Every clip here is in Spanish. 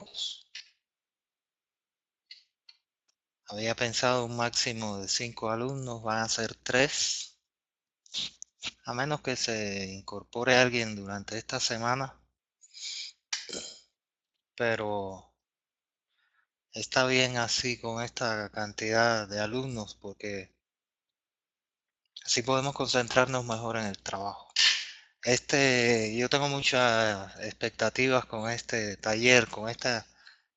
únicos. Había pensado un máximo de 5 alumnos, van a ser 3, a menos que se incorpore alguien durante esta semana, pero está bien así con esta cantidad de alumnos porque así podemos concentrarnos mejor en el trabajo. Yo tengo muchas expectativas con este taller, con esta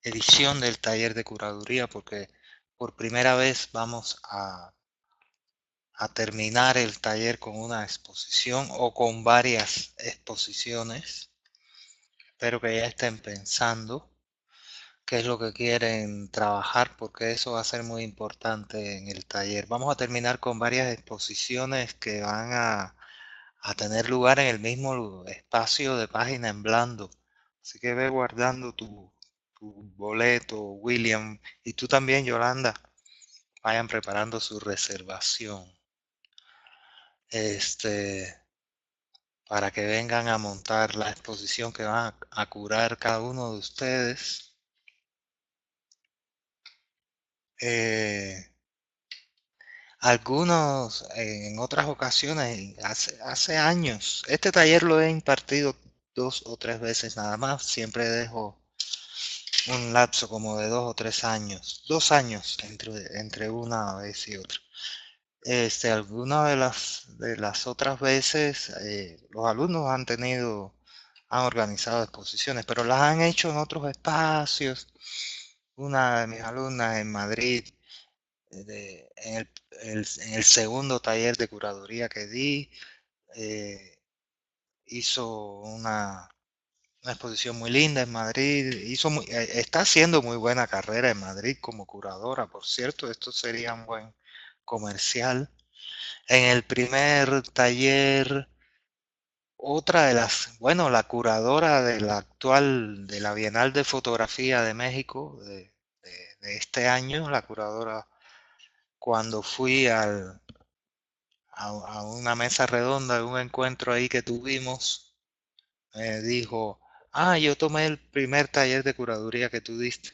edición del taller de curaduría, porque por primera vez vamos a terminar el taller con una exposición o con varias exposiciones. Espero que ya estén pensando qué es lo que quieren trabajar, porque eso va a ser muy importante en el taller. Vamos a terminar con varias exposiciones que van a tener lugar en el mismo espacio de Página en Blando. Así que ve guardando tu boleto, William, y tú también, Yolanda, vayan preparando su reservación. Para que vengan a montar la exposición que van a curar cada uno de ustedes. Eh, Algunos en otras ocasiones, hace años, este taller lo he impartido 2 o 3 veces nada más, siempre dejo un lapso como de 2 o 3 años, 2 años entre una vez y otra. Algunas de las otras veces los alumnos han organizado exposiciones, pero las han hecho en otros espacios. Una de mis alumnas en Madrid, en el segundo taller de curaduría que di, eh, hizo una exposición muy linda en Madrid. Está haciendo muy buena carrera en Madrid como curadora, por cierto. Esto sería un buen comercial. En el primer taller, la curadora de la Bienal de Fotografía de México de este año, la curadora, cuando fui a una mesa redonda, de un encuentro ahí que tuvimos, me dijo, yo tomé el primer taller de curaduría que tú diste.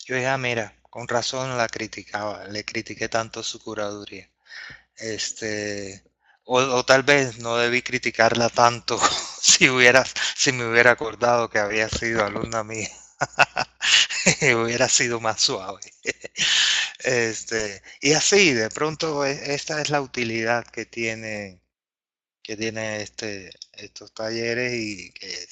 Yo dije, mira, con razón le critiqué tanto su curaduría. O tal vez no debí criticarla tanto si me hubiera acordado que había sido alumna mía. Hubiera sido más suave. Y así, de pronto, esta es la utilidad que tiene estos talleres, y que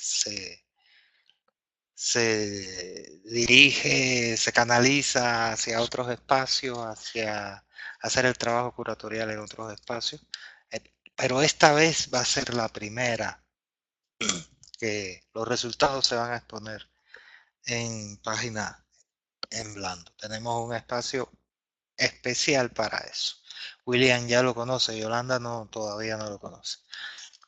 se dirige, se canaliza hacia otros espacios, hacia hacer el trabajo curatorial en otros espacios. Eh, Pero esta vez va a ser la primera que los resultados se van a exponer en Página en Blando. Tenemos un espacio especial para eso. William ya lo conoce, Yolanda no, todavía no lo conoce.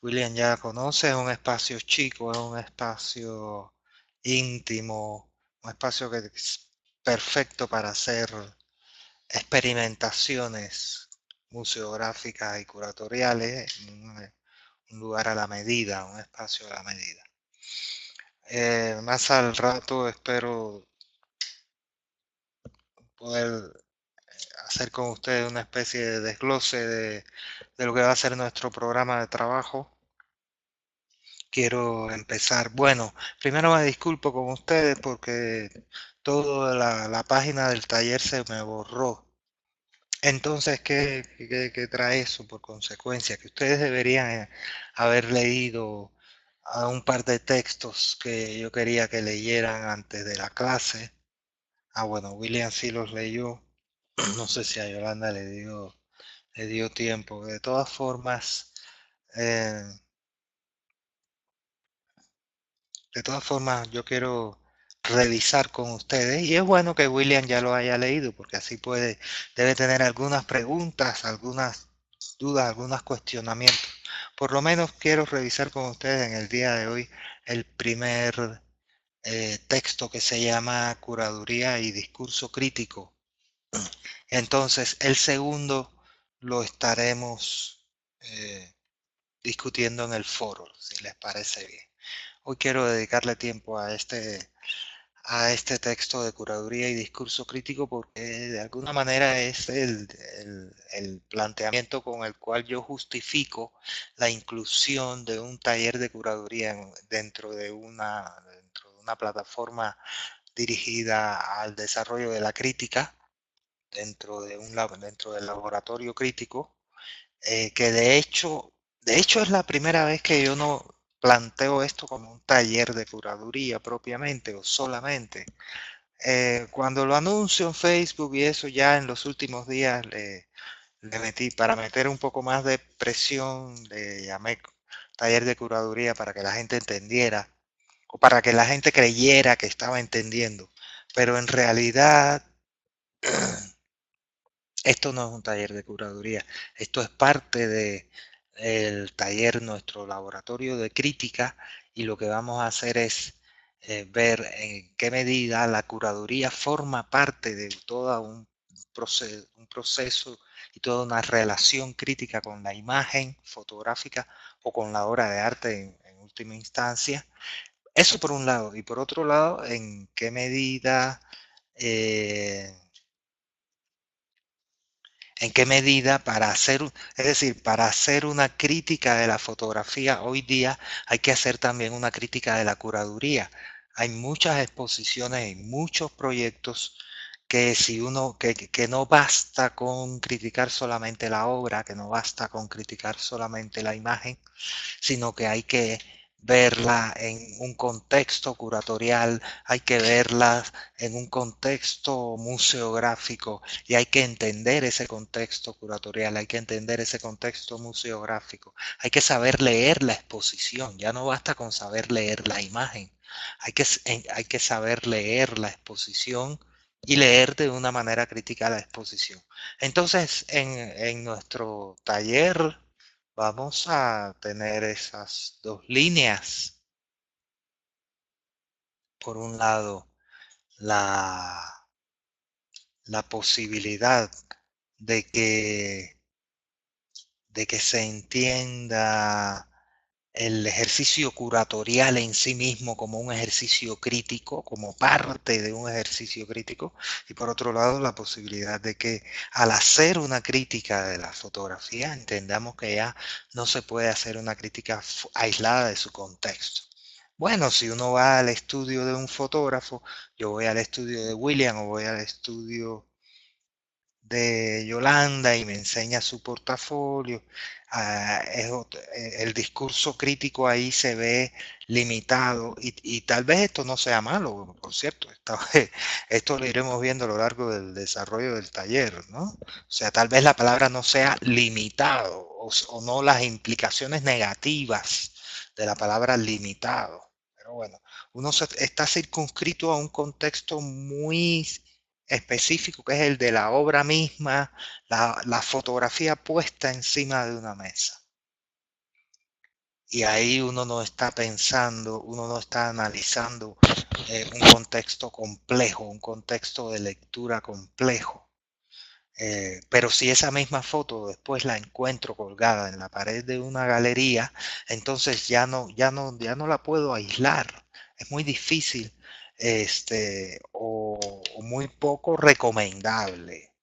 William ya conoce, es un espacio chico, es un espacio íntimo, un espacio que es perfecto para hacer experimentaciones museográficas y curatoriales, un lugar a la medida, un espacio a la medida. Más al rato espero poder hacer con ustedes una especie de desglose de lo que va a ser nuestro programa de trabajo. Quiero empezar. Bueno, primero me disculpo con ustedes porque toda la página del taller se me borró. Entonces, ¿qué trae eso por consecuencia? Que ustedes deberían haber leído a un par de textos que yo quería que leyeran antes de la clase. Bueno, William sí los leyó. No sé si a Yolanda le dio tiempo. De todas formas, eh, yo quiero revisar con ustedes, y es bueno que William ya lo haya leído, porque así debe tener algunas preguntas, algunas dudas, algunos cuestionamientos. Por lo menos quiero revisar con ustedes en el día de hoy el primer texto, que se llama Curaduría y Discurso Crítico. Entonces, el segundo lo estaremos discutiendo en el foro, si les parece bien. Hoy quiero dedicarle tiempo a este texto de curaduría y discurso crítico porque de alguna manera es el planteamiento con el cual yo justifico la inclusión de un taller de curaduría dentro de una plataforma dirigida al desarrollo de la crítica dentro del laboratorio crítico, que de hecho es la primera vez que yo no planteo esto como un taller de curaduría propiamente o solamente. Cuando lo anuncio en Facebook y eso ya en los últimos días le metí, para meter un poco más de presión, le llamé taller de curaduría para que la gente entendiera o para que la gente creyera que estaba entendiendo. Pero en realidad esto no es un taller de curaduría, esto es parte de el taller, nuestro laboratorio de crítica, y lo que vamos a hacer es ver en qué medida la curaduría forma parte de todo un proceso y toda una relación crítica con la imagen fotográfica o con la obra de arte en última instancia. Eso por un lado. Y por otro lado, en qué medida eh, en qué medida para hacer, es decir, para hacer una crítica de la fotografía hoy día hay que hacer también una crítica de la curaduría. Hay muchas exposiciones y muchos proyectos que si uno, que no basta con criticar solamente la obra, que no basta con criticar solamente la imagen, sino que hay que verla en un contexto curatorial, hay que verla en un contexto museográfico y hay que entender ese contexto curatorial, hay que entender ese contexto museográfico, hay que saber leer la exposición, ya no basta con saber leer la imagen, hay que saber leer la exposición y leer de una manera crítica la exposición. Entonces, en nuestro taller vamos a tener esas dos líneas. Por un lado, la, la posibilidad de de que se entienda el ejercicio curatorial en sí mismo como un ejercicio crítico, como parte de un ejercicio crítico, y por otro lado la posibilidad de que al hacer una crítica de la fotografía entendamos que ya no se puede hacer una crítica aislada de su contexto. Bueno, si uno va al estudio de un fotógrafo, yo voy al estudio de William o voy al estudio de Yolanda y me enseña su portafolio. El discurso crítico ahí se ve limitado y tal vez esto no sea malo, por cierto, esto lo iremos viendo a lo largo del desarrollo del taller, ¿no? O sea, tal vez la palabra no sea limitado o no las implicaciones negativas de la palabra limitado. Pero bueno, está circunscrito a un contexto muy específico que es el de la obra misma, la fotografía puesta encima de una mesa. Y ahí uno no está pensando, uno no está analizando un contexto complejo, un contexto de lectura complejo. Pero si esa misma foto después la encuentro colgada en la pared de una galería, entonces ya no la puedo aislar. Es muy difícil, o muy poco recomendable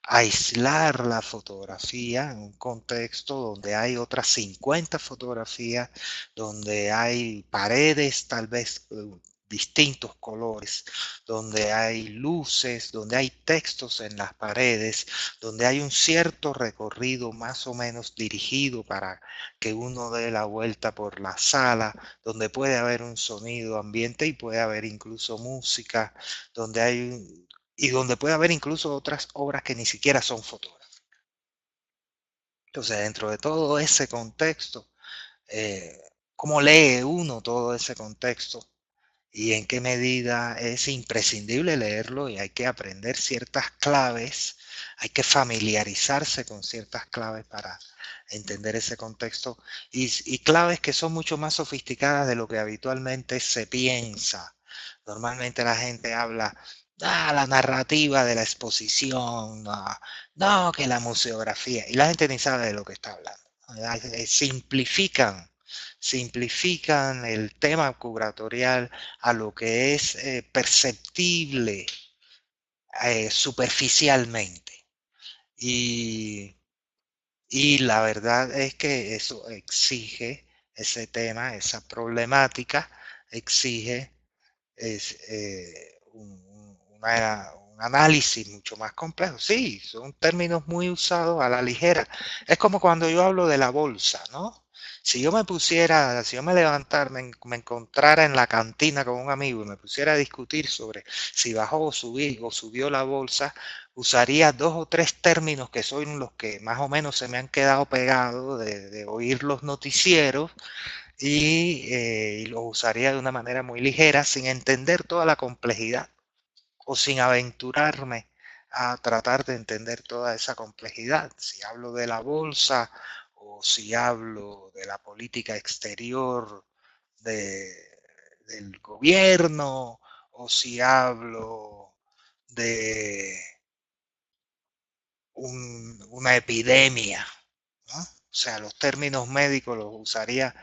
aislar la fotografía en un contexto donde hay otras 50 fotografías, donde hay paredes tal vez distintos colores, donde hay luces, donde hay textos en las paredes, donde hay un cierto recorrido más o menos dirigido para que uno dé la vuelta por la sala, donde puede haber un sonido ambiente y puede haber incluso música, donde hay y donde puede haber incluso otras obras que ni siquiera son fotográficas. Entonces, dentro de todo ese contexto, eh, ¿cómo lee uno todo ese contexto? Y en qué medida es imprescindible leerlo y hay que aprender ciertas claves, hay que familiarizarse con ciertas claves para entender ese contexto y claves que son mucho más sofisticadas de lo que habitualmente se piensa. Normalmente la gente habla, la narrativa de la exposición, no, que la museografía, y la gente ni sabe de lo que está hablando. Simplifican simplifican el tema curatorial a lo que es perceptible superficialmente. Y, y la verdad es que eso exige, ese tema, esa problemática, exige un análisis mucho más complejo. Sí, son términos muy usados a la ligera. Es como cuando yo hablo de la bolsa, ¿no? Si yo me levantara, me encontrara en la cantina con un amigo y me pusiera a discutir sobre si bajó o subió la bolsa, usaría dos o tres términos que son los que más o menos se me han quedado pegados de oír los noticieros y lo usaría de una manera muy ligera sin entender toda la complejidad o sin aventurarme a tratar de entender toda esa complejidad. Si hablo de la bolsa o si hablo de la política exterior de, del gobierno o si hablo de una epidemia, ¿no? O sea, los términos médicos los usaría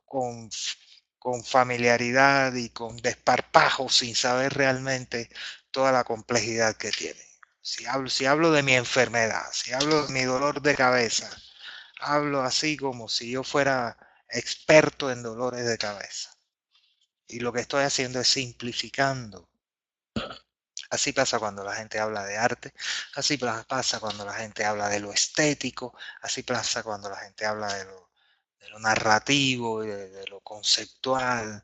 con, con familiaridad y con desparpajo sin saber realmente toda la complejidad que tiene. Si hablo de mi enfermedad, si hablo de mi dolor de cabeza, hablo así como si yo fuera experto en dolores de cabeza. Y lo que estoy haciendo es simplificando. Así pasa cuando la gente habla de arte, así pasa cuando la gente habla de lo estético, así pasa cuando la gente habla de lo narrativo, de lo conceptual,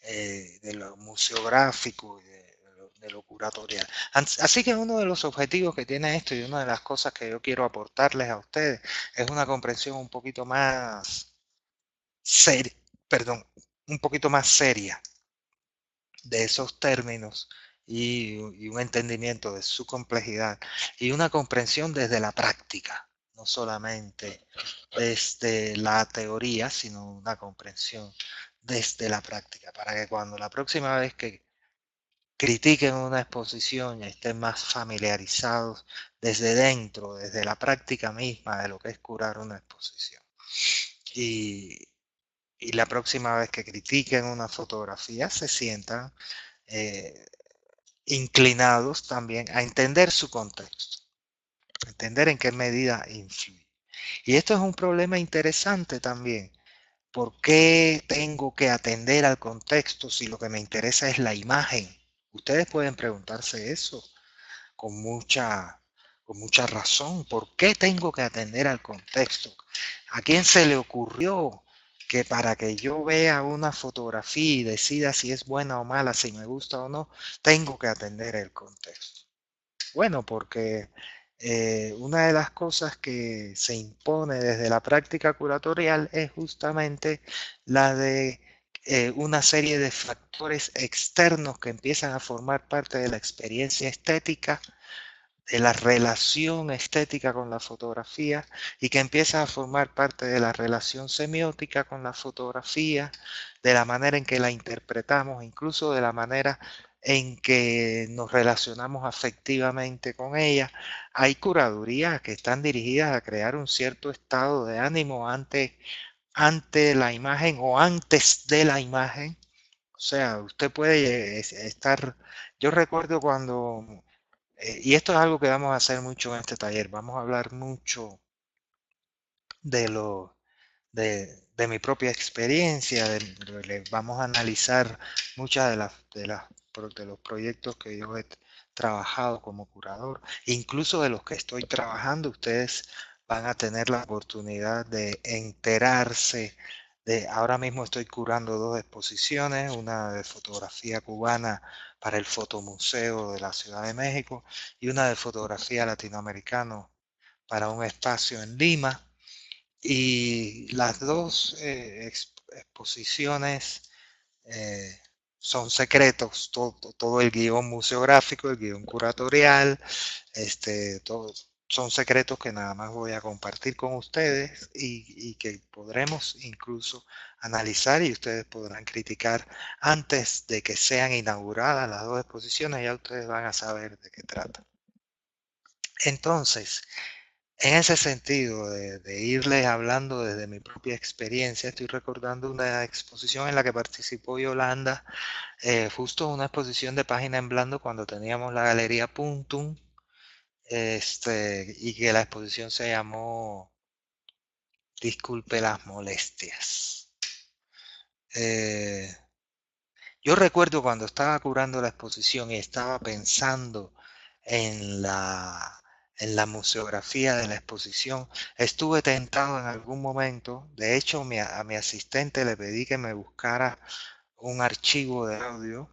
de lo museográfico y de lo curatorial. Así que uno de los objetivos que tiene esto y una de las cosas que yo quiero aportarles a ustedes es una comprensión un poquito más seria, perdón, un poquito más seria de esos términos y un entendimiento de su complejidad y una comprensión desde la práctica, no solamente desde la teoría, sino una comprensión desde la práctica, para que cuando la próxima vez que critiquen una exposición y estén más familiarizados desde dentro, desde la práctica misma de lo que es curar una exposición. Y, y la próxima vez que critiquen una fotografía se sientan eh, inclinados también a entender su contexto, a entender en qué medida influye. Y esto es un problema interesante también. ¿Por qué tengo que atender al contexto si lo que me interesa es la imagen? Ustedes pueden preguntarse eso con con mucha razón. ¿Por qué tengo que atender al contexto? ¿A quién se le ocurrió que para que yo vea una fotografía y decida si es buena o mala, si me gusta o no, tengo que atender el contexto? Bueno, porque una de las cosas que se impone desde la práctica curatorial es justamente la de una serie de factores externos que empiezan a formar parte de la experiencia estética, de la relación estética con la fotografía y que empieza a formar parte de la relación semiótica con la fotografía, de la manera en que la interpretamos, incluso de la manera en que nos relacionamos afectivamente con ella. Hay curadurías que están dirigidas a crear un cierto estado de ánimo ante la imagen o antes de la imagen. O sea, usted puede estar, yo recuerdo cuando y esto es algo que vamos a hacer mucho en este taller. Vamos a hablar mucho de de mi propia experiencia. Vamos a analizar muchas de los proyectos que yo he trabajado como curador, incluso de los que estoy trabajando. Ustedes van a tener la oportunidad de enterarse ahora mismo estoy curando dos exposiciones, una de fotografía cubana para el Fotomuseo de la Ciudad de México y una de fotografía latinoamericana para un espacio en Lima. Y las dos exposiciones eh, son secretos, todo el guión museográfico, el guión curatorial, son secretos que nada más voy a compartir con ustedes y que podremos incluso analizar y ustedes podrán criticar antes de que sean inauguradas las dos exposiciones, ya ustedes van a saber de qué trata. Entonces, En ese sentido, de irles hablando desde mi propia experiencia, estoy recordando una exposición en la que participó Yolanda, justo una exposición de página en blanco cuando teníamos la galería Puntum, y que la exposición se llamó Disculpe las molestias. Eh, yo recuerdo cuando estaba curando la exposición y estaba pensando en la museografía de la exposición, estuve tentado en algún momento. De hecho, a mi asistente le pedí que me buscara un archivo de audio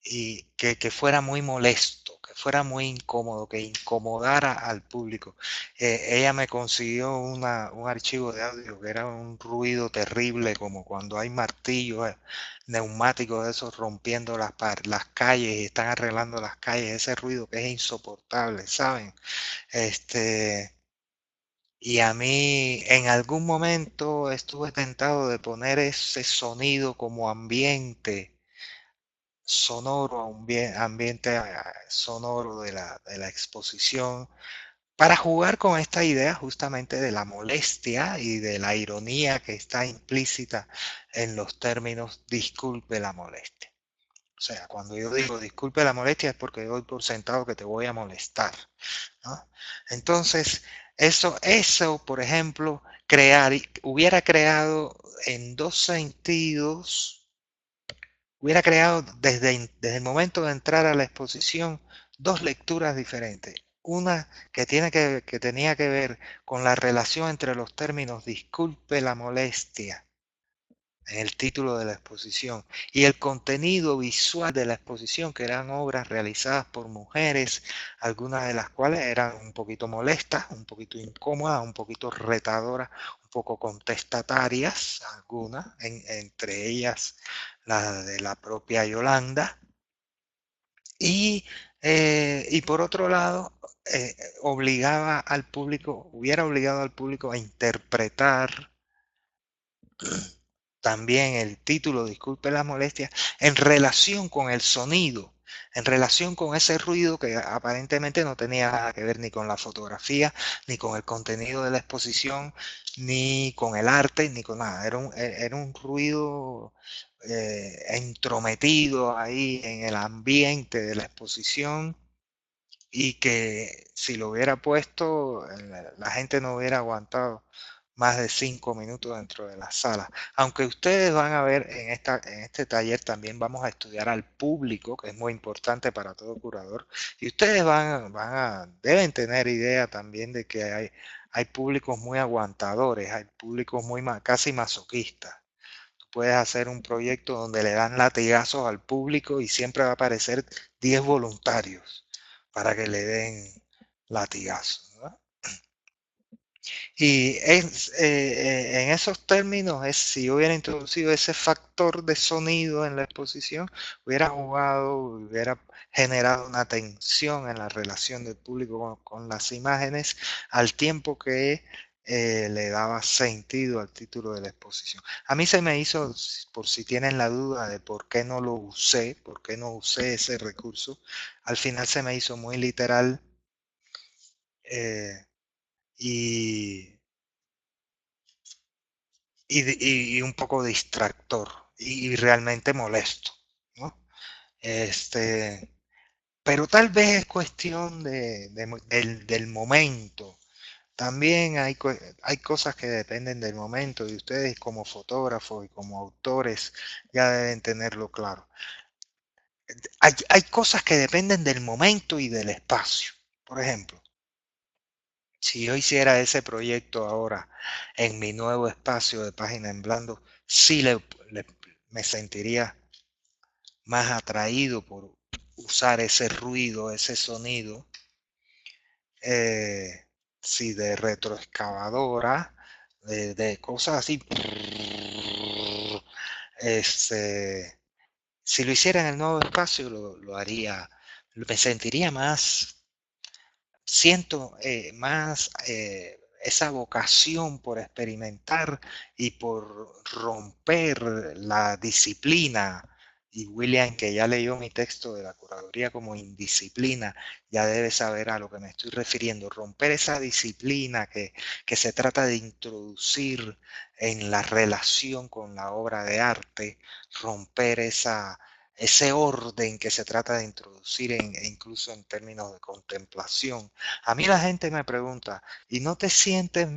y que fuera muy molesto, que fuera muy incómodo, que incomodara al público. Ella me consiguió un archivo de audio que era un ruido terrible, como cuando hay martillos neumáticos de esos rompiendo las calles y están arreglando las calles, ese ruido que es insoportable, ¿saben? Este, y a mí en algún momento estuve tentado de poner ese sonido como ambiente sonoro, ambiente sonoro de la exposición, para jugar con esta idea justamente de la molestia y de la ironía que está implícita en los términos disculpe la molestia. O sea, cuando yo digo disculpe la molestia es porque doy por sentado que te voy a molestar, ¿no? Entonces, eso, por ejemplo, hubiera creado en dos sentidos. Hubiera creado desde el momento de entrar a la exposición dos lecturas diferentes. Una que tenía que ver con la relación entre los términos disculpe la molestia en el título de la exposición y el contenido visual de la exposición, que eran obras realizadas por mujeres, algunas de las cuales eran un poquito molestas, un poquito incómodas, un poquito retadoras, un poco contestatarias, algunas, entre ellas la de la propia Yolanda, y por otro lado, hubiera obligado al público a interpretar también el título, disculpe las molestias, en relación con el sonido, en relación con ese ruido que aparentemente no tenía nada que ver ni con la fotografía, ni con el contenido de la exposición, ni con el arte, ni con nada. Era un ruido entrometido ahí en el ambiente de la exposición y que si lo hubiera puesto, la gente no hubiera aguantado más de 5 minutos dentro de la sala. Aunque ustedes van a ver en este taller también vamos a estudiar al público, que es muy importante para todo curador, y ustedes deben tener idea también de que hay públicos muy aguantadores, hay públicos casi masoquistas. Tú puedes hacer un proyecto donde le dan latigazos al público y siempre va a aparecer 10 voluntarios para que le den latigazos, ¿no? Y en esos términos, si yo hubiera introducido ese factor de sonido en la exposición, hubiera jugado, hubiera generado una tensión en la relación del público con las imágenes, al tiempo que le daba sentido al título de la exposición. A mí se me hizo, por si tienen la duda de por qué no lo usé, por qué no usé ese recurso, al final se me hizo muy literal eh, y y un poco distractor y realmente molesto, ¿no? Este, pero tal vez es cuestión del momento. También hay cosas que dependen del momento y ustedes como fotógrafos y como autores ya deben tenerlo claro. Hay cosas que dependen del momento y del espacio. Por ejemplo, si yo hiciera ese proyecto ahora en mi nuevo espacio de página en blanco, sí le- me sentiría más atraído por usar ese ruido, ese sonido, eh, sí, de retroexcavadora, de cosas así. Este, si lo hiciera en el nuevo espacio, lo haría, me sentiría más siento más esa vocación por experimentar y por romper la disciplina Y William, que ya leyó mi texto de la curaduría como indisciplina, ya debe saber a lo que me estoy refiriendo. Romper esa disciplina que se trata de introducir en la relación con la obra de arte, romper ese orden que se trata de introducir incluso en términos de contemplación. A mí la gente me pregunta, ¿y no te sientes,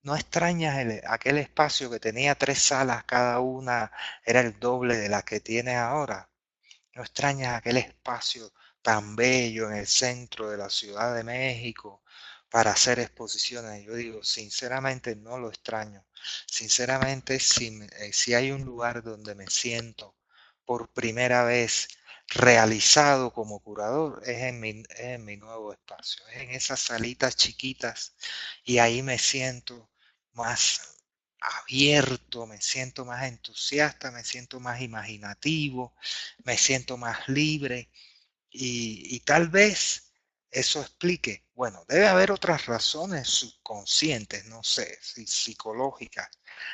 no extrañas aquel espacio que tenía 3 salas, cada una era el doble de la que tienes ahora? ¿No extrañas aquel espacio tan bello en el centro de la Ciudad de México para hacer exposiciones? Yo digo, sinceramente no lo extraño. Sinceramente, si hay un lugar donde me siento por primera vez realizado como curador, es en mi nuevo espacio, es en esas salitas chiquitas, y ahí me siento más abierto, me siento más entusiasta, me siento más imaginativo, me siento más libre, y tal vez eso explique, bueno, debe haber otras razones subconscientes, no sé, psicológicas,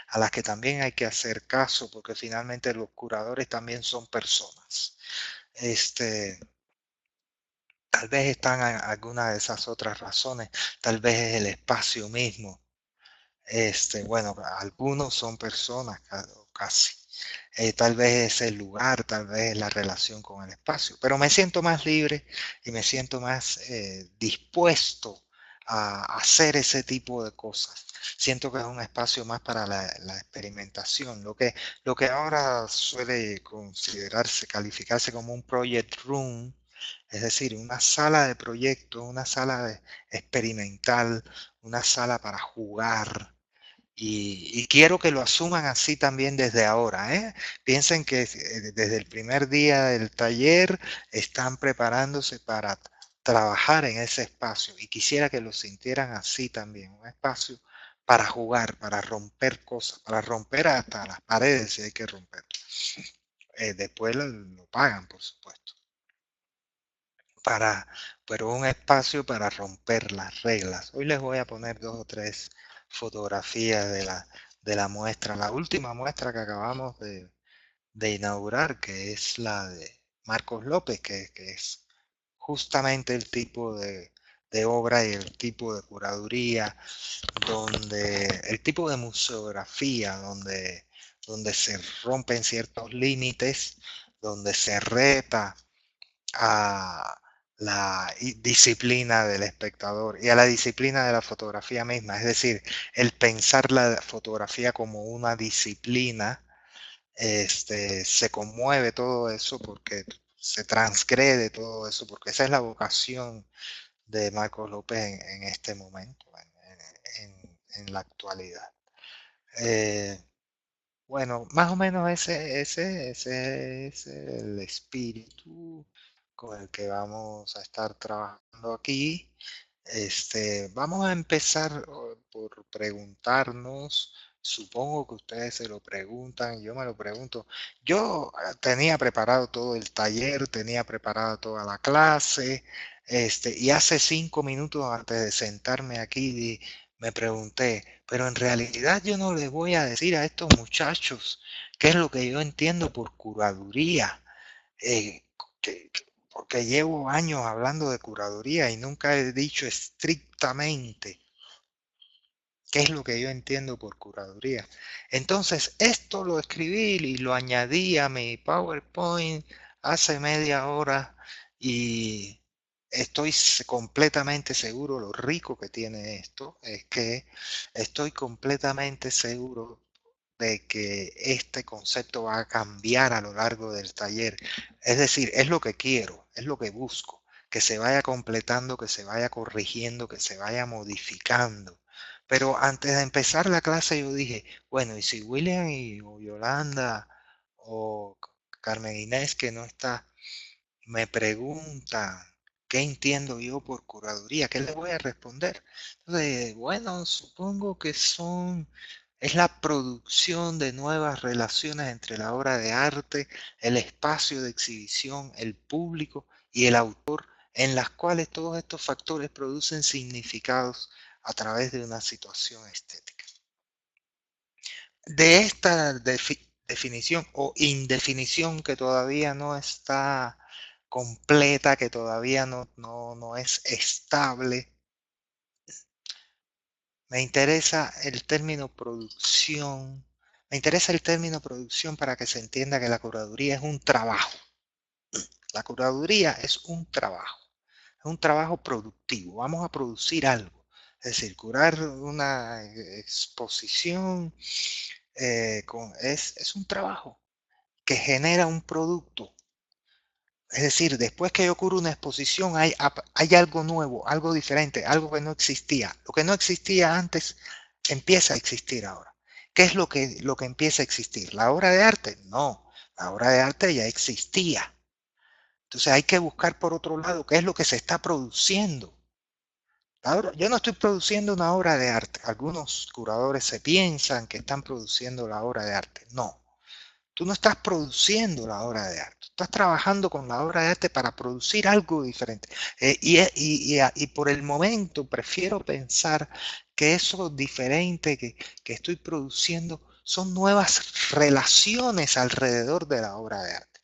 a las que también hay que hacer caso, porque finalmente los curadores también son personas. Este, Tal vez están algunas de esas otras razones, tal vez es el espacio mismo. Bueno, algunos son personas, casi. Tal vez es el lugar, tal vez es la relación con el espacio, pero me siento más libre y me siento más dispuesto a hacer ese tipo de cosas. Siento que es un espacio más para la experimentación, lo que ahora suele considerarse, calificarse como un project room, es decir, una sala de proyectos, una sala experimental, una sala para jugar, y quiero que lo asuman así también desde ahora, ¿eh? Piensen que desde el primer día del taller están preparándose para trabajar en ese espacio, y quisiera que lo sintieran así también, un espacio para jugar, para romper cosas, para romper hasta las paredes si hay que romper. Después lo pagan, por supuesto, para, pero un espacio para romper las reglas. Hoy les voy a poner 2 o 3 fotografías de la muestra, la última muestra que acabamos de inaugurar, que es la de Marcos López, que es justamente el tipo de obra y el tipo de curaduría, el tipo de museografía, donde se rompen ciertos límites, donde se reta a la disciplina del espectador y a la disciplina de la fotografía misma, es decir, el pensar la fotografía como una disciplina. Se conmueve todo eso porque se transgrede todo eso, porque esa es la vocación de Marcos López en este momento, en la actualidad. Eh, bueno, más o menos ese es el espíritu con el que vamos a estar trabajando aquí. Vamos a empezar por preguntarnos, supongo que ustedes se lo preguntan, yo me lo pregunto. Yo tenía preparado todo el taller, tenía preparada toda la clase, y hace 5 minutos antes de sentarme aquí me pregunté, pero en realidad yo no les voy a decir a estos muchachos qué es lo que yo entiendo por curaduría. eh, que- Porque llevo años hablando de curaduría y nunca he dicho estrictamente qué es lo que yo entiendo por curaduría. Entonces, esto lo escribí y lo añadí a mi PowerPoint hace media hora, y estoy completamente seguro, lo rico que tiene esto es que estoy completamente seguro de que este concepto va a cambiar a lo largo del taller. Es decir, es lo que quiero, es lo que busco, que se vaya completando, que se vaya corrigiendo, que se vaya modificando. Pero antes de empezar la clase yo dije, bueno, y si William o Yolanda o Carmen Inés, que no está, me preguntan qué entiendo yo por curaduría, ¿qué les voy a responder? Entonces, bueno, supongo que es la producción de nuevas relaciones entre la obra de arte, el espacio de exhibición, el público y el autor, en las cuales todos estos factores producen significados a través de una situación estética. De esta definición o indefinición que todavía no está completa, que todavía no es estable. Me interesa el término producción. Me interesa el término producción para que se entienda que la curaduría es un trabajo. La curaduría es un trabajo productivo. Vamos a producir algo. Es decir, curar una exposición es un trabajo que genera un producto. Es decir, después que yo curo una exposición hay algo nuevo, algo diferente, algo que no existía. Lo que no existía antes empieza a existir ahora. ¿Qué es lo que empieza a existir? ¿La obra de arte? No, la obra de arte ya existía. Entonces hay que buscar por otro lado qué es lo que se está produciendo. Ahora, yo no estoy produciendo una obra de arte. Algunos curadores se piensan que están produciendo la obra de arte. No, tú no estás produciendo la obra de arte. Estás trabajando con la obra de arte para producir algo diferente. Y por el momento prefiero pensar que eso diferente que estoy produciendo son nuevas relaciones alrededor de la obra de arte.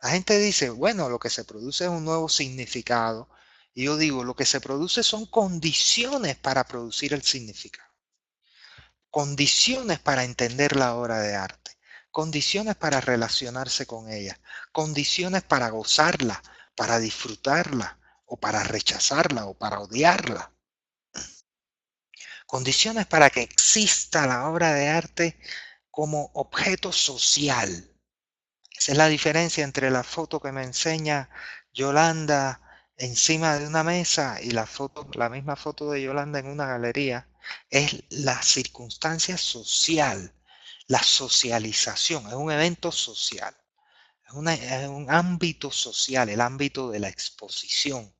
La gente dice, bueno, lo que se produce es un nuevo significado. Y yo digo, lo que se produce son condiciones para producir el significado. Condiciones para entender la obra de arte. Condiciones para relacionarse con ella. Condiciones para gozarla, para disfrutarla, o para rechazarla, o para odiarla. Condiciones para que exista la obra de arte como objeto social. Esa es la diferencia entre la foto que me enseña Yolanda encima de una mesa y la misma foto de Yolanda en una galería. Es la circunstancia social, la socialización, es un evento social, es un ámbito social, el ámbito de la exposición.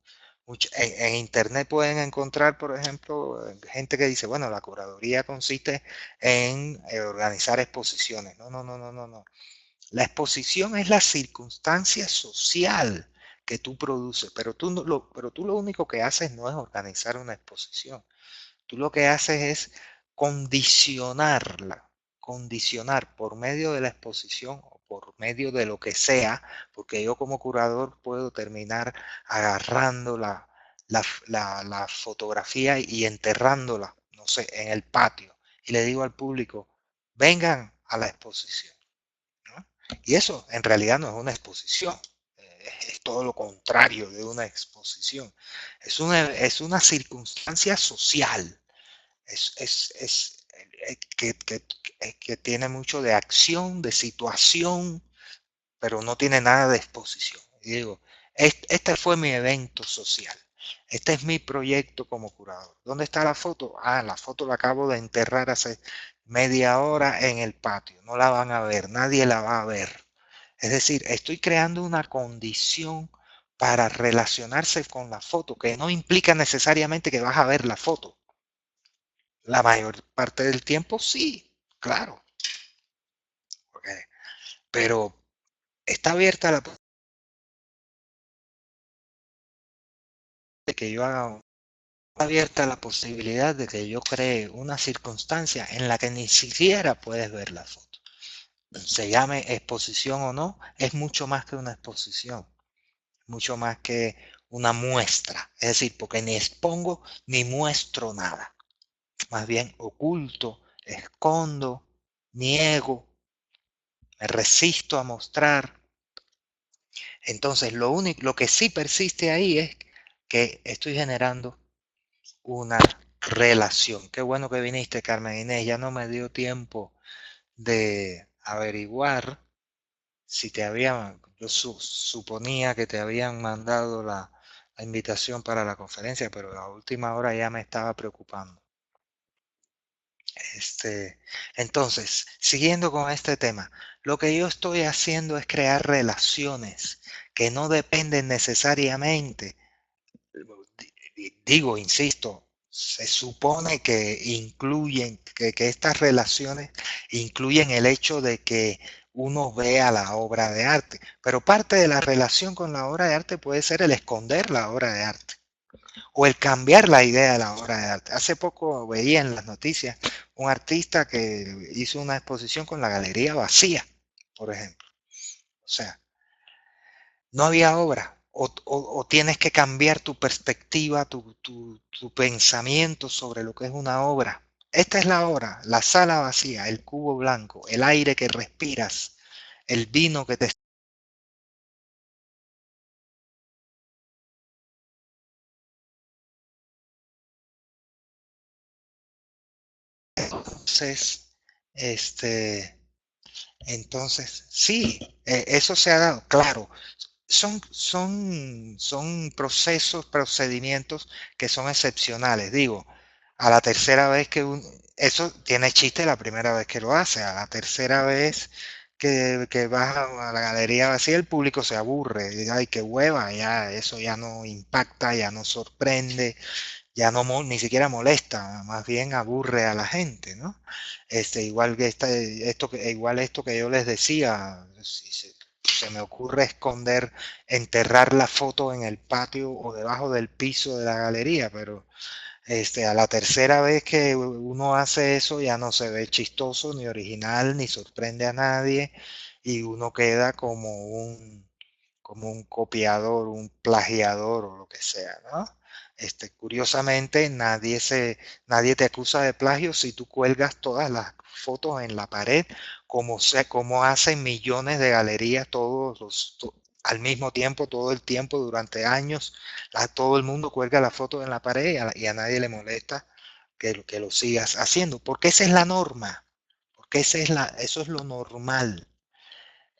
En internet pueden encontrar, por ejemplo, gente que dice, bueno, la curaduría consiste en organizar exposiciones. No, no, no, no, no, no. La exposición es la circunstancia social que tú produces, pero tú lo único que haces no es organizar una exposición. Tú lo que haces es condicionarla, condicionar por medio de la exposición o por medio de lo que sea, porque yo como curador puedo terminar agarrando la fotografía y enterrándola, no sé, en el patio. Y le digo al público, vengan a la exposición, ¿no? Y eso en realidad no es una exposición, es todo lo contrario de una exposición. Es una circunstancia social, que tiene mucho de acción, de situación, pero no tiene nada de exposición. Y digo, este fue mi evento social. Este es mi proyecto como curador. ¿Dónde está la foto? Ah, la foto la acabo de enterrar hace media hora en el patio. No la van a ver, nadie la va a ver. Es decir, estoy creando una condición para relacionarse con la foto, que no implica necesariamente que vas a ver la foto. La mayor parte del tiempo sí, claro. Pero está abierta la de que yo haga abierta la posibilidad de que yo cree una circunstancia en la que ni siquiera puedes ver la foto. Se llame exposición o no, es mucho más que una exposición, mucho más que una muestra. Es decir, porque ni expongo ni muestro nada. Más bien oculto, escondo, niego, me resisto a mostrar. Entonces, lo que sí persiste ahí es que estoy generando una relación. Qué bueno que viniste, Carmen Inés. Ya no me dio tiempo de averiguar si te habían, yo suponía que te habían mandado la invitación para la conferencia, pero a última hora ya me estaba preocupando. Entonces, siguiendo con este tema, lo que yo estoy haciendo es crear relaciones que no dependen necesariamente, digo, insisto, se supone que incluyen, que estas relaciones incluyen el hecho de que uno vea la obra de arte, pero parte de la relación con la obra de arte puede ser el esconder la obra de arte. o el cambiar la idea de la obra de arte. Hace poco veía en las noticias un artista que hizo una exposición con la galería vacía, por ejemplo. O sea, no había obra. O tienes que cambiar tu perspectiva, tu pensamiento sobre lo que es una obra. Esta es la obra, la sala vacía, el cubo blanco, el aire que respiras, el vino que te... Entonces, este, entonces, sí, eso se ha dado, claro. Son procesos, procedimientos que son excepcionales. Digo, a la tercera vez eso tiene chiste la primera vez que lo hace, a la tercera vez que vas a la galería vacía, el público se aburre, y, ay, qué hueva, ya, eso ya no impacta, ya no sorprende, ya no ni siquiera molesta, más bien aburre a la gente, ¿no? Igual que igual esto que yo les decía, si se me ocurre enterrar la foto en el patio o debajo del piso de la galería, pero a la tercera vez que uno hace eso ya no se ve chistoso, ni original, ni sorprende a nadie, y uno queda como un copiador, un plagiador o lo que sea, ¿no? Curiosamente, nadie te acusa de plagio si tú cuelgas todas las fotos en la pared, como hacen millones de galerías al mismo tiempo, todo el tiempo, durante años. Todo el mundo cuelga la foto en la pared y a nadie le molesta que lo sigas haciendo, porque esa es la norma, porque eso es lo normal.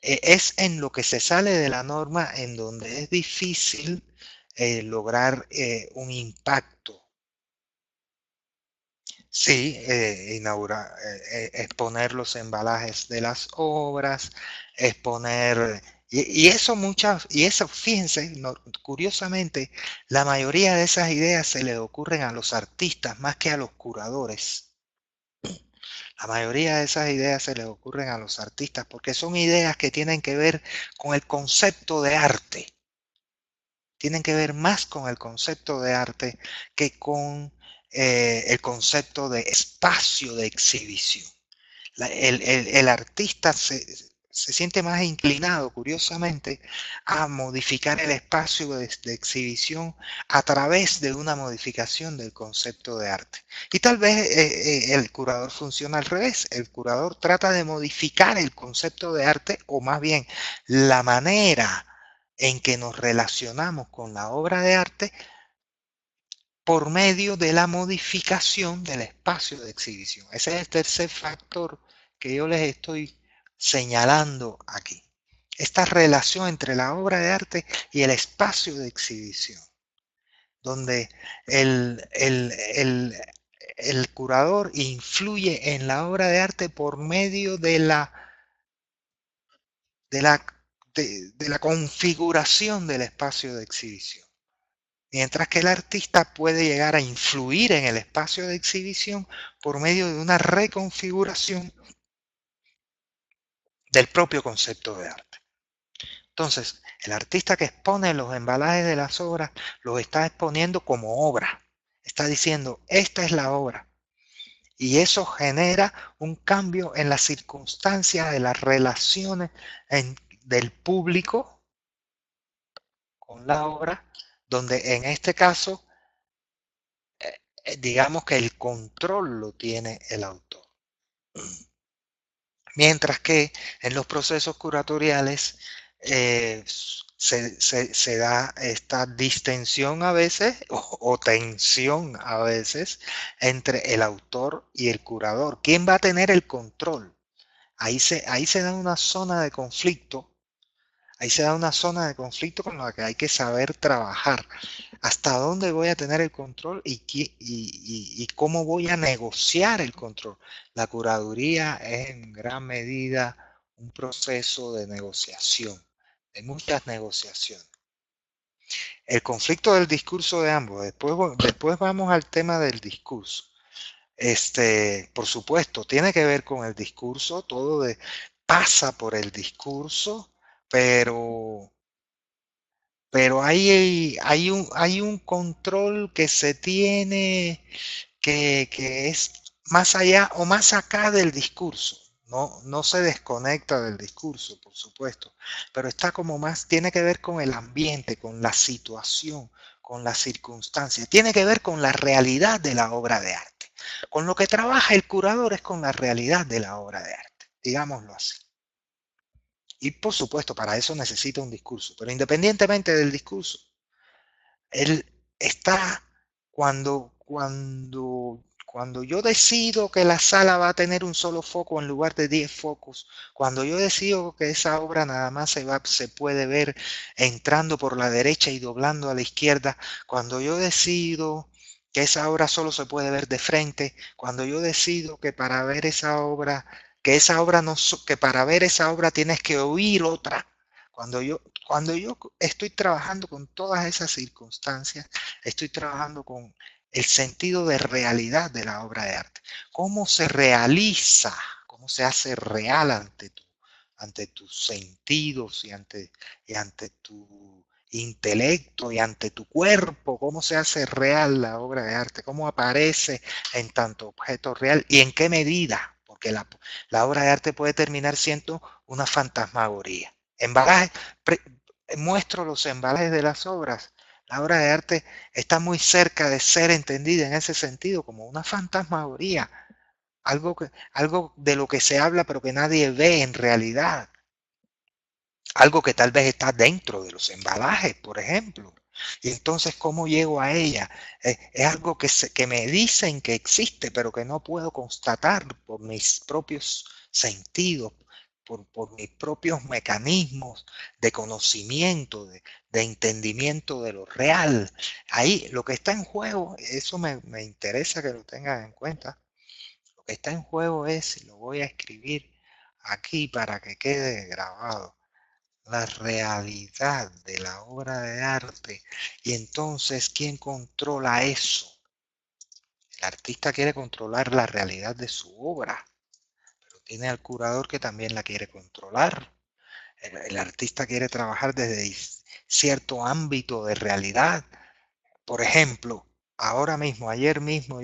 Es en lo que se sale de la norma en donde es difícil lograr un impacto. Sí, exponer los embalajes de las obras, exponer, y eso, fíjense, curiosamente, la mayoría de esas ideas se le ocurren a los artistas más que a los curadores. La mayoría de esas ideas se les ocurren a los artistas porque son ideas que tienen que ver con el concepto de arte. Tienen que ver más con el concepto de arte que con el concepto de espacio de exhibición. El artista se siente más inclinado, curiosamente, a modificar el espacio de exhibición a través de una modificación del concepto de arte. Y tal vez el curador funciona al revés. El curador trata de modificar el concepto de arte, o más bien la manera en que nos relacionamos con la obra de arte por medio de la modificación del espacio de exhibición. Ese es el tercer factor que yo les estoy señalando aquí. Esta relación entre la obra de arte y el espacio de exhibición, donde el curador influye en la obra de arte por medio de la, de la configuración del espacio de exhibición. Mientras que el artista puede llegar a influir en el espacio de exhibición por medio de una reconfiguración del propio concepto de arte. Entonces, el artista que expone los embalajes de las obras los está exponiendo como obra. Está diciendo, esta es la obra. Y eso genera un cambio en las circunstancias de las relaciones del público con la obra, donde en este caso digamos que el control lo tiene el autor. Mientras que en los procesos curatoriales se da esta distensión a veces o tensión a veces entre el autor y el curador. ¿Quién va a tener el control? Ahí se da una zona de conflicto. Ahí se da una zona de conflicto con la que hay que saber trabajar. ¿Hasta dónde voy a tener el control y cómo voy a negociar el control? La curaduría es en gran medida un proceso de negociación, de muchas negociaciones. El conflicto del discurso de ambos, después vamos al tema del discurso. Por supuesto, tiene que ver con el discurso, pasa por el discurso, pero pero hay un control que se tiene que es más allá o más acá del discurso. No, no se desconecta del discurso, por supuesto, pero está como más, tiene que ver con el ambiente, con la situación, con las circunstancias, tiene que ver con la realidad de la obra de arte. Con lo que trabaja el curador es con la realidad de la obra de arte, digámoslo así. Y por supuesto, para eso necesita un discurso, pero independientemente del discurso, él está cuando yo decido que la sala va a tener un solo foco en lugar de 10 focos, cuando yo decido que esa obra nada más se puede ver entrando por la derecha y doblando a la izquierda, cuando yo decido que esa obra solo se puede ver de frente, cuando yo decido que para ver esa obra, que esa obra no, que para ver esa obra tienes que oír otra, cuando yo estoy trabajando con todas esas circunstancias, estoy trabajando con el sentido de realidad de la obra de arte. ¿Cómo se realiza? ¿Cómo se hace real ante tus sentidos y ante tu intelecto y ante tu cuerpo? ¿Cómo se hace real la obra de arte? ¿Cómo aparece en tanto objeto real y en qué medida? Porque la obra de arte puede terminar siendo una fantasmagoría. Embalaje, muestro los embalajes de las obras. La obra de arte está muy cerca de ser entendida en ese sentido como una fantasmagoría, algo de lo que se habla pero que nadie ve en realidad, algo que tal vez está dentro de los embalajes, por ejemplo. Y entonces, ¿cómo llego a ella? Es algo que me dicen que existe, pero que no puedo constatar por mis propios sentidos, por mis propios mecanismos de conocimiento, de entendimiento de lo real. Ahí lo que está en juego, eso me interesa que lo tengan en cuenta, lo que está en juego es, y lo voy a escribir aquí para que quede grabado, la realidad de la obra de arte. Y entonces, ¿quién controla eso? El artista quiere controlar la realidad de su obra, pero tiene al curador que también la quiere controlar. El artista quiere trabajar desde cierto ámbito de realidad. Por ejemplo, ahora mismo, ayer mismo,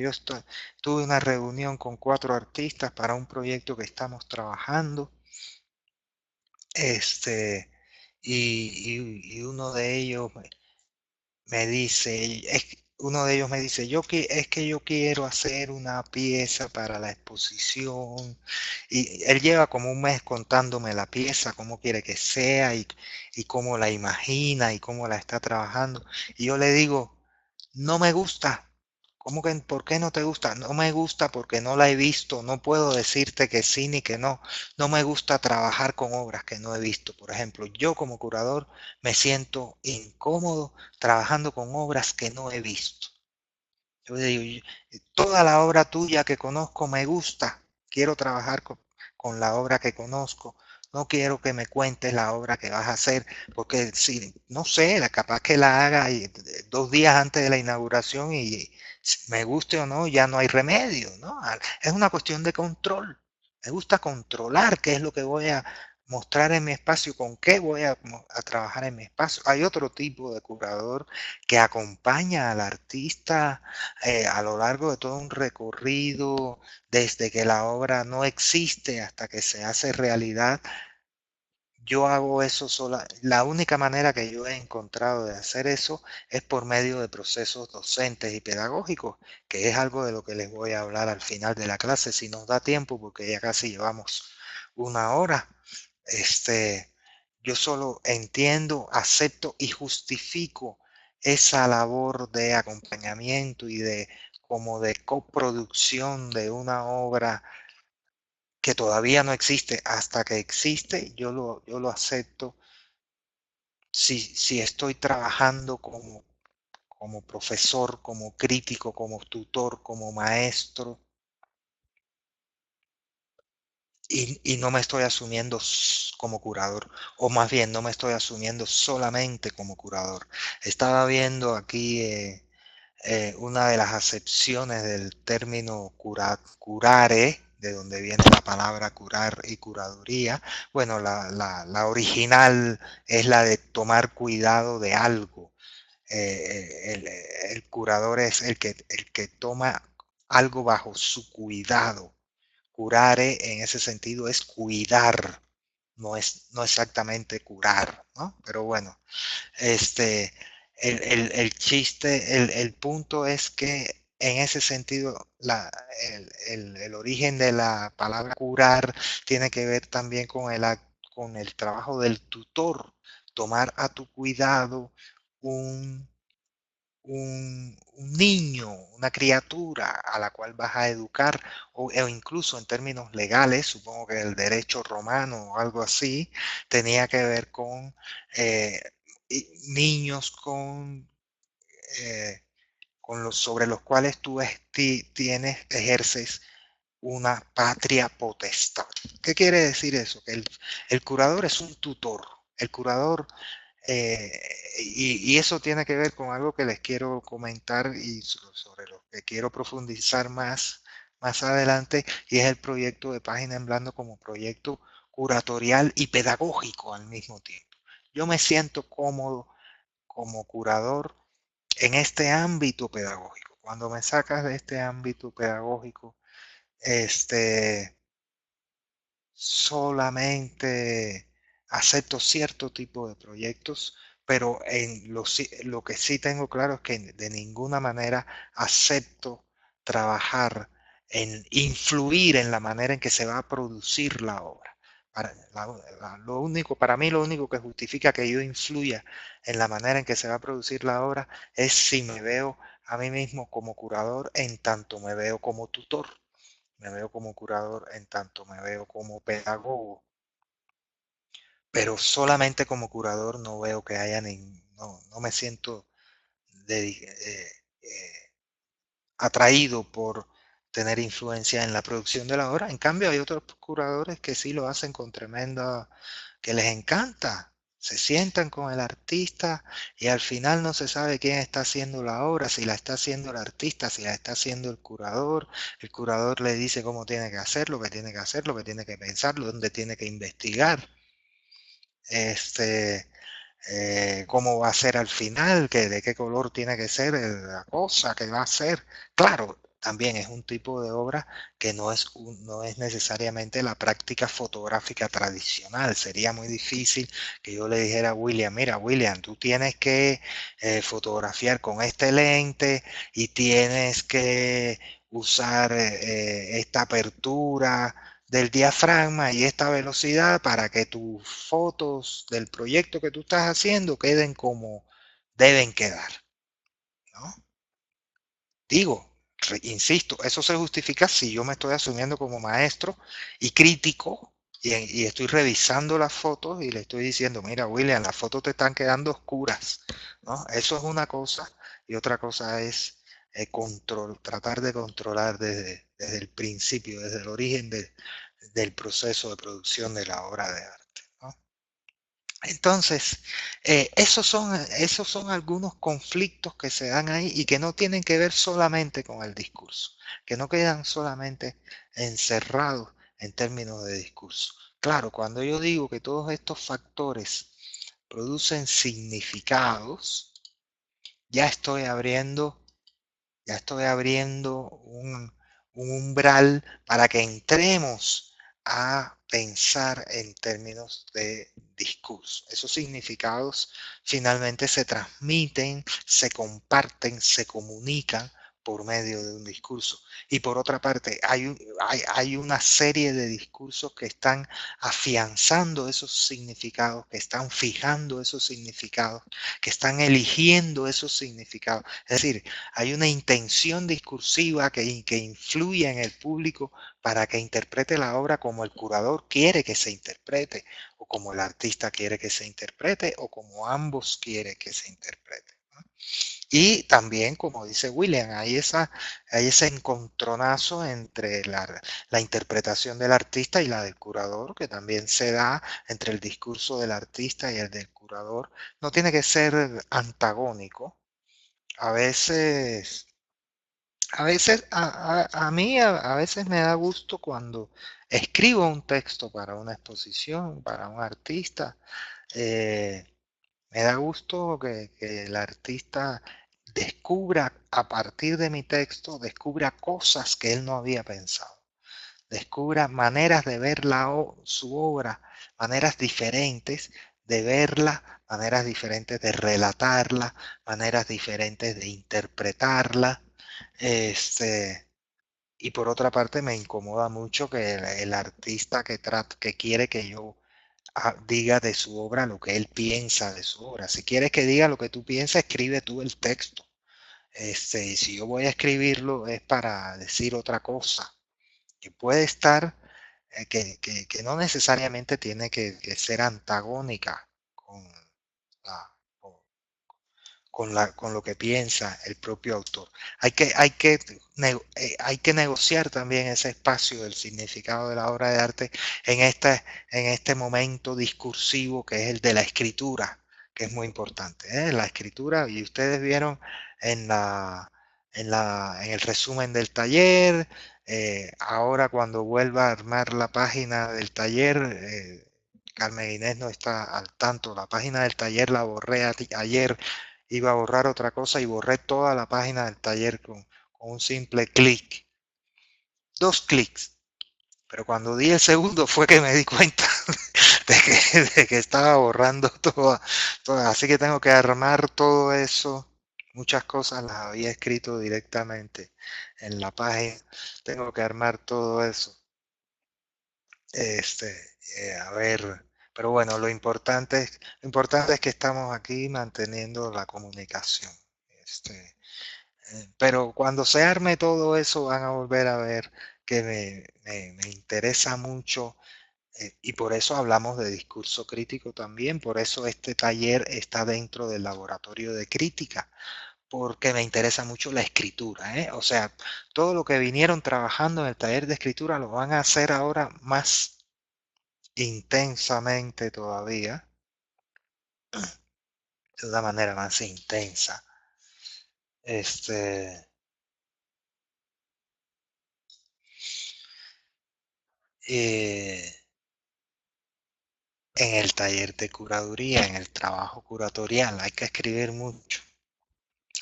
tuve una reunión con 4 artistas para un proyecto que estamos trabajando. Este, y uno de ellos me dice, uno de ellos me dice, es que yo quiero hacer una pieza para la exposición. Y él lleva como un mes contándome la pieza, cómo quiere que sea y cómo la imagina y cómo la está trabajando. Y yo le digo, no me gusta. ¿Cómo que por qué no te gusta? No me gusta porque no la he visto. No puedo decirte que sí ni que no. No me gusta trabajar con obras que no he visto. Por ejemplo, yo como curador me siento incómodo trabajando con obras que no he visto. Yo digo, toda la obra tuya que conozco me gusta. Quiero trabajar con la obra que conozco. No quiero que me cuentes la obra que vas a hacer, porque si, no sé, capaz que la haga 2 días antes de la inauguración y si me guste o no, ya no hay remedio, ¿no? Es una cuestión de control. Me gusta controlar qué es lo que voy a mostrar en mi espacio, con qué voy a trabajar en mi espacio. Hay otro tipo de curador que acompaña al artista a lo largo de todo un recorrido, desde que la obra no existe hasta que se hace realidad. Yo hago eso sola. La única manera que yo he encontrado de hacer eso es por medio de procesos docentes y pedagógicos, que es algo de lo que les voy a hablar al final de la clase, si nos da tiempo, porque ya casi llevamos 1 hora. Este, yo solo entiendo, acepto y justifico esa labor de acompañamiento y de como de coproducción de una obra que todavía no existe. Hasta que existe, yo lo acepto si estoy trabajando como profesor, como crítico, como tutor, como maestro, y no me estoy asumiendo como curador, o más bien no me estoy asumiendo solamente como curador. Estaba viendo aquí una de las acepciones del término curare, de donde viene la palabra curar y curaduría. Bueno, la original es la de tomar cuidado de algo. El curador es el que toma algo bajo su cuidado. Curare en ese sentido es cuidar, no exactamente curar, ¿no? Pero bueno, este, el chiste, el punto es que en ese sentido el origen de la palabra curar tiene que ver también con el trabajo del tutor, tomar a tu cuidado un, un niño, una criatura a la cual vas a educar, o incluso en términos legales, supongo que el derecho romano o algo así, tenía que ver con eh, niños eh, sobre los cuales tú ejerces una patria potestad. ¿Qué quiere decir eso? Que el curador es un tutor. El curador, eh, y eso tiene que ver con algo que les quiero comentar y sobre lo que quiero profundizar más adelante, y es el proyecto de Página en Blanco como proyecto curatorial y pedagógico al mismo tiempo. Yo me siento cómodo como curador en este ámbito pedagógico. Cuando me sacas de este ámbito pedagógico, este, solamente acepto cierto tipo de proyectos, pero lo que sí tengo claro es que de ninguna manera acepto trabajar en influir en la manera en que se va a producir la obra. Para mí lo único que justifica que yo influya en la manera en que se va a producir la obra es si me veo a mí mismo como curador en tanto me veo como tutor. Me veo como curador en tanto me veo como pedagogo, pero solamente como curador no veo que haya no me siento atraído por tener influencia en la producción de la obra. En cambio, hay otros curadores que sí lo hacen con tremenda, que les encanta. Se sientan con el artista y al final no se sabe quién está haciendo la obra, si la está haciendo el artista, si la está haciendo el curador le dice cómo tiene que hacer, lo que tiene que hacer, lo que tiene que pensar, dónde tiene que investigar. Este, cómo va a ser al final, de qué color tiene que ser la cosa que va a ser. Claro, también es un tipo de obra que no es necesariamente la práctica fotográfica tradicional. Sería muy difícil que yo le dijera a William, mira, William, tú tienes que fotografiar con este lente y tienes que usar esta apertura del diafragma y esta velocidad para que tus fotos del proyecto que tú estás haciendo queden como deben quedar, ¿no? Digo, insisto, eso se justifica si yo me estoy asumiendo como maestro y crítico y estoy revisando las fotos y le estoy diciendo, mira, William, las fotos te están quedando oscuras, ¿no? Eso es una cosa y otra cosa es tratar de controlar desde el principio, desde el origen del proceso de producción de la obra de arte, ¿no? Entonces, esos son algunos conflictos que se dan ahí y que no tienen que ver solamente con el discurso, que no quedan solamente encerrados en términos de discurso. Claro, cuando yo digo que todos estos factores producen significados, ya estoy abriendo ya estoy abriendo un umbral para que entremos a pensar en términos de discurso. Esos significados finalmente se transmiten, se comparten, se comunican por medio de un discurso. Y por otra parte, hay una serie de discursos que están afianzando esos significados, que están fijando esos significados, que están eligiendo esos significados. Es decir, hay una intención discursiva que influye en el público para que interprete la obra como el curador quiere que se interprete, o como el artista quiere que se interprete, o como ambos quieren que se interprete, ¿no? Y también, como dice William, hay ese encontronazo entre la interpretación del artista y la del curador, que también se da entre el discurso del artista y el del curador. No tiene que ser antagónico. A veces A veces, a mí a veces me da gusto cuando escribo un texto para una exposición, para un artista. eh, Me da gusto que el artista descubra, a partir de mi texto, descubra cosas que él no había pensado, descubra maneras de ver su obra, maneras diferentes de verla, maneras diferentes de relatarla, maneras diferentes de interpretarla. Este, y por otra parte me incomoda mucho que el artista que quiere que yo diga de su obra lo que él piensa de su obra. Si quieres que diga lo que tú piensas, escribe tú el texto. Y si yo voy a escribirlo es para decir otra cosa, que puede estar, que no necesariamente tiene que ser antagónica con, la, con con lo que piensa el propio autor. Hay que negociar también ese espacio del significado de la obra de arte en este momento discursivo que es el de la escritura, que es muy importante. La escritura, y ustedes vieron en en el resumen del taller, ahora cuando vuelva a armar la página del taller, Carmen Inés no está al tanto, la página del taller la borré ayer, iba a borrar otra cosa y borré toda la página del taller con un simple clic, dos clics. Pero cuando di el segundo fue que me di cuenta de que estaba borrando todo. Así que tengo que armar todo eso. Muchas cosas las había escrito directamente en la página. Tengo que armar todo eso. Este, a ver, pero bueno, lo importante es que estamos aquí manteniendo la comunicación. Este, pero cuando se arme todo eso van a volver a ver que me interesa mucho, y por eso hablamos de discurso crítico también, por eso este taller está dentro del laboratorio de crítica, porque me interesa mucho la escritura, ¿eh? O sea, todo lo que vinieron trabajando en el taller de escritura lo van a hacer ahora más intensamente todavía, de una manera más intensa. Este, eh, en el taller de curaduría, en el trabajo curatorial, hay que escribir mucho,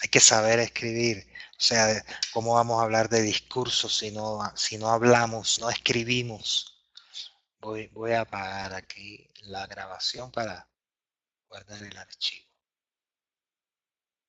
hay que saber escribir. O sea, ¿cómo vamos a hablar de discursos si no hablamos, no escribimos? Voy a apagar aquí la grabación para guardar el archivo.